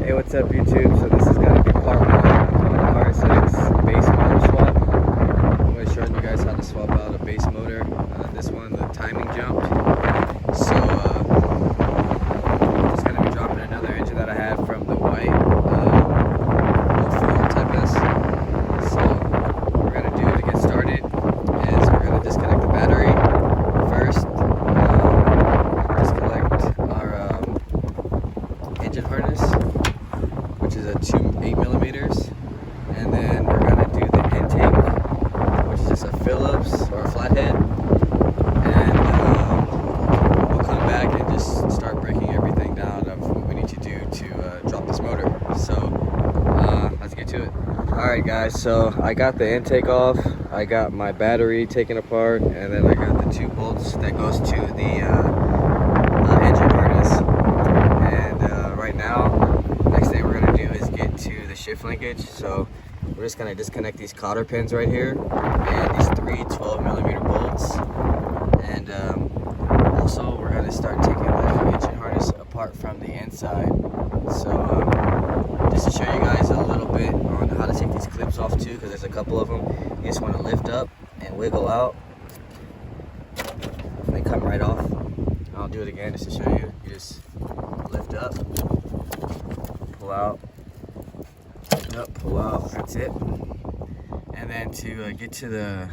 Hey, what's up YouTube? So this is going to be part 1 of the R6 base motor swap. I'm going to show you guys how to swap out a base motor. This one, the timing jump. So just going to be dropping another engine that I had from the white Type S. So what we're going to do to get started is we're going to disconnect the battery first. Disconnect our engine harness, which is a 8mm, and then we're gonna do the intake, which is just a Phillips or a flathead, and we'll come back and just start breaking everything down of what we need to do to drop this motor. So let's get to it. Alright guys, so I got the intake off, I got my battery taken apart, and then I got the 2 bolts that goes to the engine harness. And right now, next thing we're gonna do is get to the shift linkage. So we're just gonna disconnect these cotter pins right here and these 3 12mm bolts. And also we're gonna start taking the engine harness apart from the inside. So just to show you guys a little bit on how to take these clips off too, because there's a couple of them. You just want to lift up and wiggle out. They come right off. I'll do it again just to show you. You just lift up, pull out, lift up, pull out, that's it. And then to get to the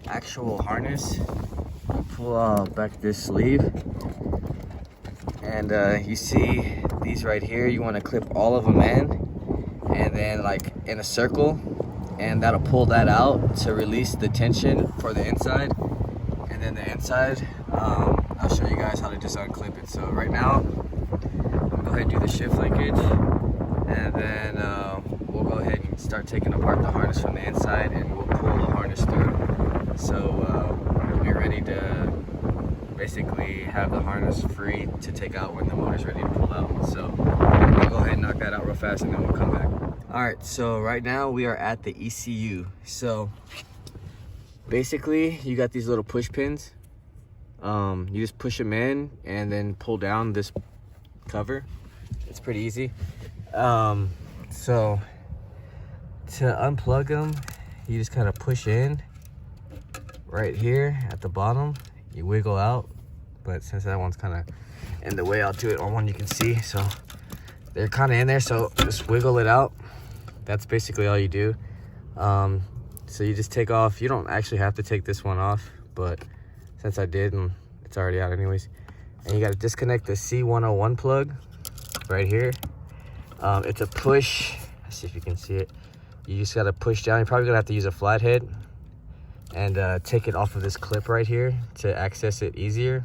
actual harness, you pull back this sleeve, and you see these right here, you want to clip all of them in, and then like in a circle, and that'll pull that out to release the tension for the inside. And then the inside, I'll show you guys how to just unclip it. So right now, I'm gonna go ahead and do the shift linkage, and then we'll go ahead and start taking apart the harness from the inside, and we'll pull the harness through. So we'll be ready to basically have the harness free to take out when the motor's ready to pull out. So we'll go ahead and knock that out real fast, and then we'll come back. All right, so right now we are at the ECU. So basically, you got these little push pins. You just push them in and then pull down this cover. It's pretty easy. So to unplug them, you just kind of push in right here at the bottom. You wiggle out, but since that one's kind of in the way, I'll do it on one you can see. So they're kind of in there, so just wiggle it out. That's basically all you do. So you just take off. You don't actually have to take this one off, but since I did, and it's already out anyways. And you got to disconnect the C101 plug right here. It's a push. Let's see if you can see it. You just got to push down. You're probably gonna have to use a flathead and take it off of this clip right here to access it easier.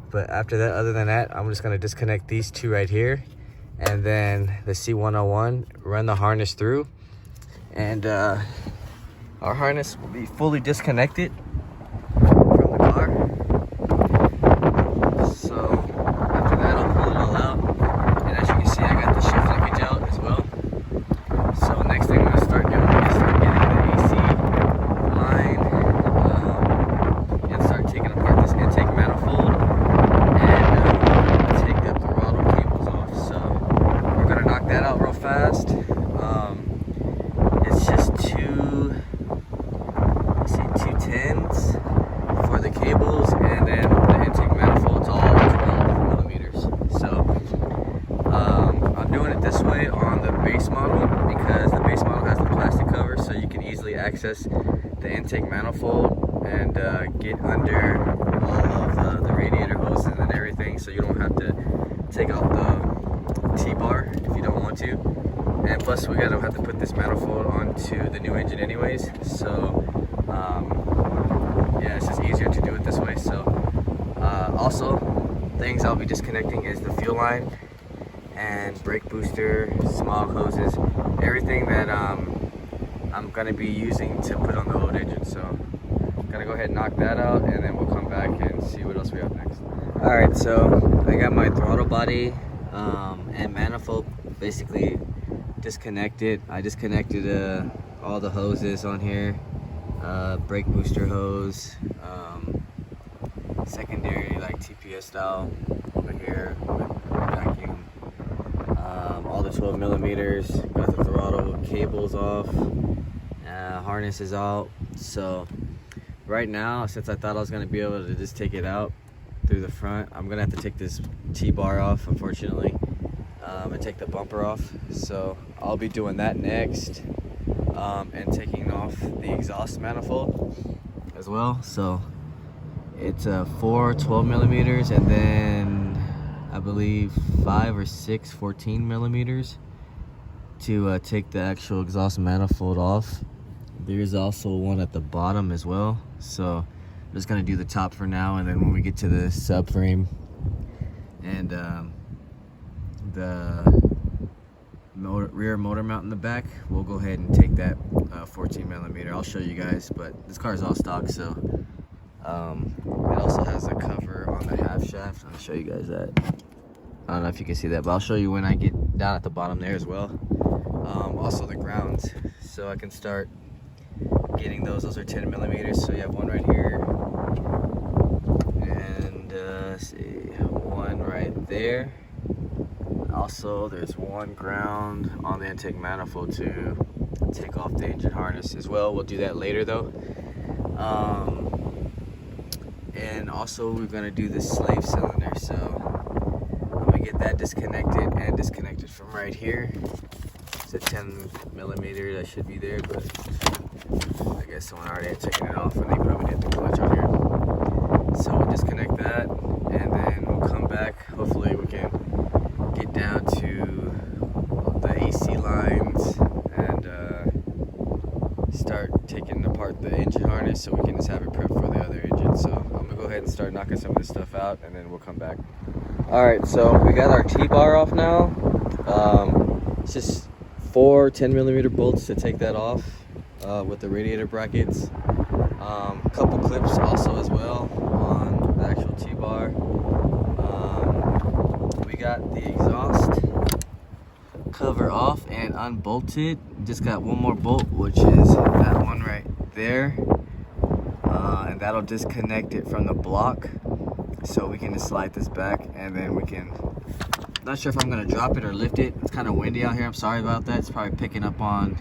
But after that, other than that, I'm just gonna disconnect these 2 right here, and then the C101, run the harness through, and our harness will be fully disconnected from the car. So after that, I'll pull it all out, and as you can see, I got the shift linkage out as well. So next thing I'm gonna start doing is start getting the AC line, and start taking apart this intake manifold, and take the throttle cables off. So we're gonna knock that out real fast. It's just two 10s for the cables, and then the intake manifold's all 12mm. So I'm doing it this way on the base model because the base model has the plastic cover, so you can easily access the intake manifold and get under all of the radiator hoses and everything, so you don't have to take out the T-bar if you don't want to. And plus, we gotta have to put this manifold onto the new engine anyways, so yeah, it's just easier to do it this way. So also, things I'll be disconnecting is the fuel line and brake booster, smog hoses, everything that I'm gonna be using to put on the old engine. So I'm gonna go ahead and knock that out, and then we'll come back and see what else we have next. All right, so I got my throttle body and manifold basically disconnected. I disconnected all the hoses on here, brake booster hose, secondary like TPS style over here with vacuum, 12 millimeters. Got the throttle cables off. Harness is out. So right now, since I thought I was going to be able to just take it out through the front, I'm going to have to take this T-bar off, unfortunately, and take the bumper off. So I'll be doing that next, and taking off the exhaust manifold as well. So it's 4 12 millimeters, and then I believe 5 or 6 14 millimeters to take the actual exhaust manifold off. There's also one at the bottom as well. So I'm just gonna do the top for now, and then when we get to the subframe and the rear motor mount in the back, we'll go ahead and take that 14 millimeter. I'll show you guys, but this car is all stock, so it also has a cover on the half shaft. I'll show you guys that. I don't know if you can see that, but I'll show you when I get down at the bottom there as well. Also the grounds, so I can start getting those. Those are 10 millimeters, so you have one right here, and let's see, one right there. Also, there's one ground on the intake manifold to take off the engine harness as well. We'll do that later though. And also we're gonna do the slave cylinder. So I'm gonna get that disconnected and disconnected from right here. It's a 10 millimeter that should be there, but I guess someone already had taken it off and they probably did the clutch on here. So we'll disconnect that, and then we'll come back. Hopefully we can get down to the AC lines and start taking apart the engine harness so we can just have it prepped for the other engine. So I'm gonna go ahead and start knocking some of this stuff out, and then we'll come back. Alright, so we got our T-bar off now. It's just 4 10 millimeter bolts to take that off with the radiator brackets. A couple clips also as well on the actual T-bar. We got the exhaust cover off and unbolted. Just got one more bolt, which is that one right there, and that'll disconnect it from the block, so we can just slide this back, and then we can, not sure if I'm gonna drop it or lift it. It's kind of windy out here, I'm sorry about that. It's probably picking up on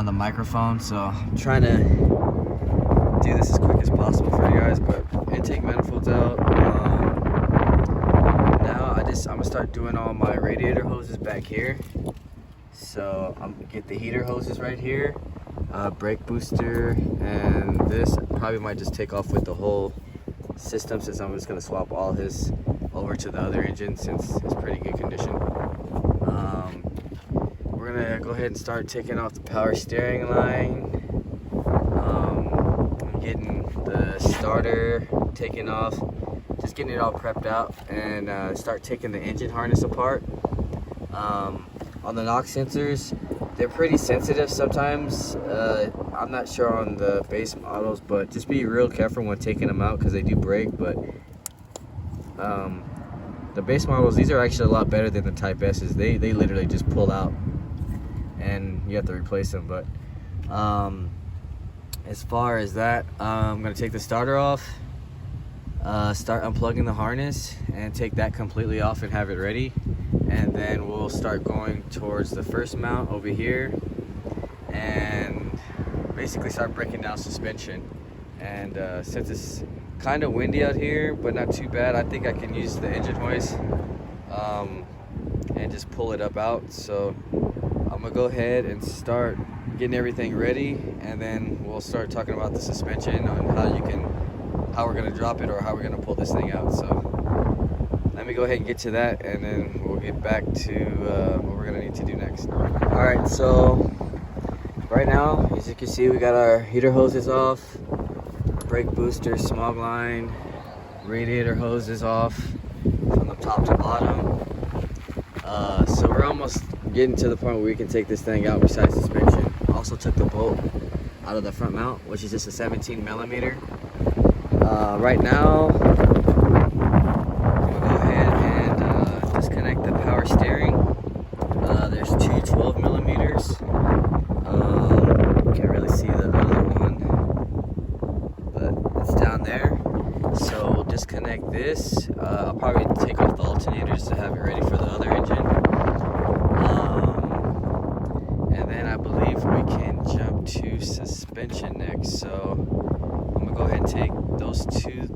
the microphone, so I'm trying to do this as quick as possible for you guys. But intake manifold's out. Now I'm gonna start doing all my radiator hoses back here. So I'm gonna get the heater hoses right here, brake booster, and this probably might just take off with the whole system, since I'm just gonna swap all his over to the other engine since it's pretty good condition. We're gonna go ahead and start taking off the power steering line. Getting the starter taken off, just getting it all prepped out, and start taking the engine harness apart. On the knock sensors, they're pretty sensitive sometimes. I'm not sure on the base models, but just be real careful when taking them out because they do break. But the base models, these are actually a lot better than the Type S's. They literally just pull out and you have to replace them. But as far as that, I'm gonna take the starter off, start unplugging the harness and take that completely off and have it ready, and then we'll start going towards the first mount over here and basically start breaking down suspension. And since it's kind of windy out here but not too bad, I think I can use the engine hoist and just pull it up out. So I'm gonna go ahead and start getting everything ready, and then we'll start talking about the suspension on how we're gonna drop it or how we're gonna pull this thing out. So let me go ahead and get to that, and then we'll get back to what we're gonna need to do next. All right, so right now, as you can see, we got our heater hoses off, brake booster, smog line, radiator hoses off from the top to bottom. So we're almost getting to the point where we can take this thing out besides suspension. Also took the bolt out of the front mount, which is just a 17 millimeter. Right now, we'll go ahead and disconnect the power steering. There's two 12 millimeters. Can't really see the other one, but it's down there. So we'll disconnect this. I'll probably take off the alternators to have it ready for the other engine.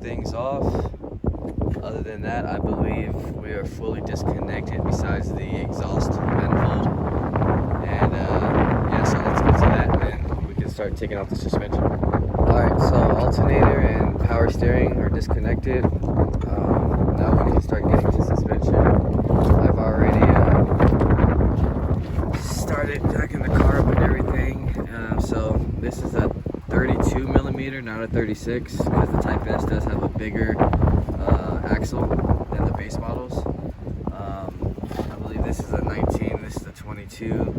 things off. Other than that, I believe we are fully disconnected besides the exhaust manifold. And yeah, so let's get to that and we can start taking off the suspension. Alright, so alternator and power steering are disconnected. Now we can start getting to suspension. I've already started jacking the car up and everything. So this is a 32 millimeter, not a 36, because the Type S does have a bigger axle than the base models. I believe this is a 19, this is a 22.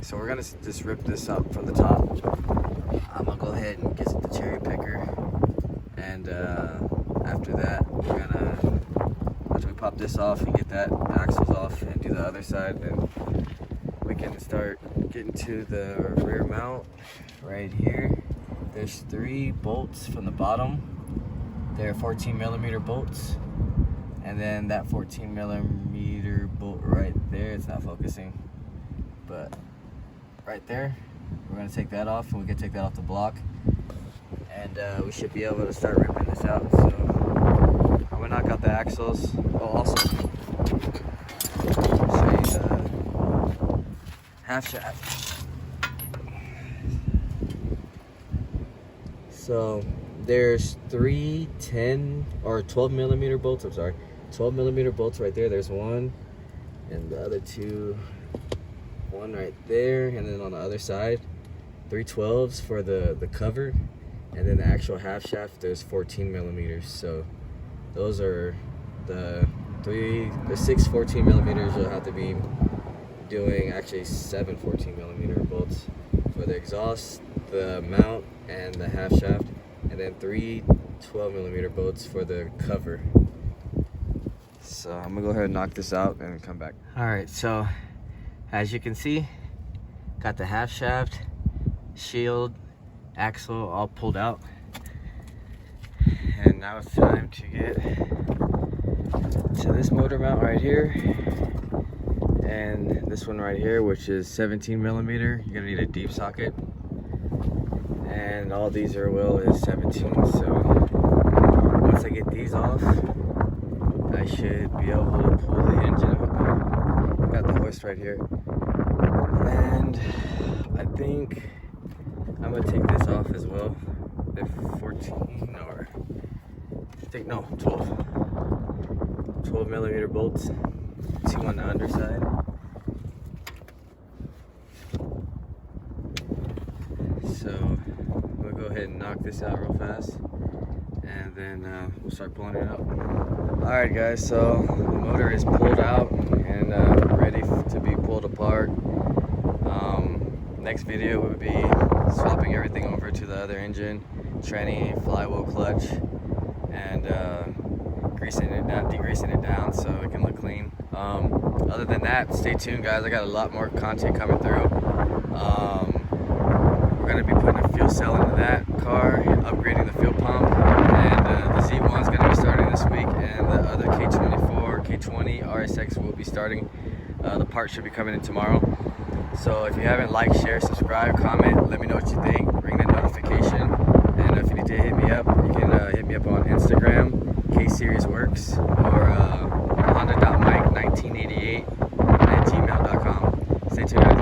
So we're gonna just rip this up from the top. I'm gonna go ahead and get the cherry picker, and after that, after we pop this off and get that axles off and do the other side, then we can start getting to the rear mount right here. There's 3 bolts from the bottom. They're 14 millimeter bolts, and then that 14 millimeter bolt right there, it's not focusing, but right there, we're gonna take that off, and we can take that off the block, and we should be able to start ripping this out. So I'm gonna knock out the axles. Oh, also show you the half shaft. So there's 3 10 or 12 millimeter bolts. I'm sorry, 12 millimeter bolts right there. There's one, and the other 2. One right there, and then on the other side 3 12s for the cover, and then the actual half shaft there's 14 millimeters. So those are the 6 14 millimeters. You'll have to be doing actually 7 14 millimeter bolts for the exhaust, the mount, and the half shaft, and then 3 12 millimeter bolts for the cover. So I'm gonna go ahead and knock this out and come back. All right, so as you can see, got the half shaft, shield, axle all pulled out. And now it's time to get to this motor mount right here. And this one right here, which is 17 millimeter. You're gonna need a deep socket. And all these are is 17. So once I get these off, I should be able to pull the engine out. Got the hoist right here. And I think I'm gonna take this off as well. The 14 or I think no 12 millimeter bolts, 2 on the underside. So I'm gonna go ahead and knock this out real fast, and then we'll start pulling it out. All right, guys. So the motor is pulled out and ready to be pulled apart. Next video would be swapping everything over to the other engine, tranny, flywheel, clutch, and degreasing it down so it can look clean. Other than that, stay tuned, guys. I got a lot more content coming through. We're gonna be putting a fuel cell into that car, upgrading the fuel pump, and the Z1 is gonna be starting this week, and the other K24, K20 RSX will be starting. The part should be coming in tomorrow. So if you haven't liked, share, subscribe, comment, let me know what you think, ring that notification, and if you need to hit me up, you can hit me up on Instagram, KSeriesWorks, or honda.mike1988 at gmail.com. Stay tuned, guys.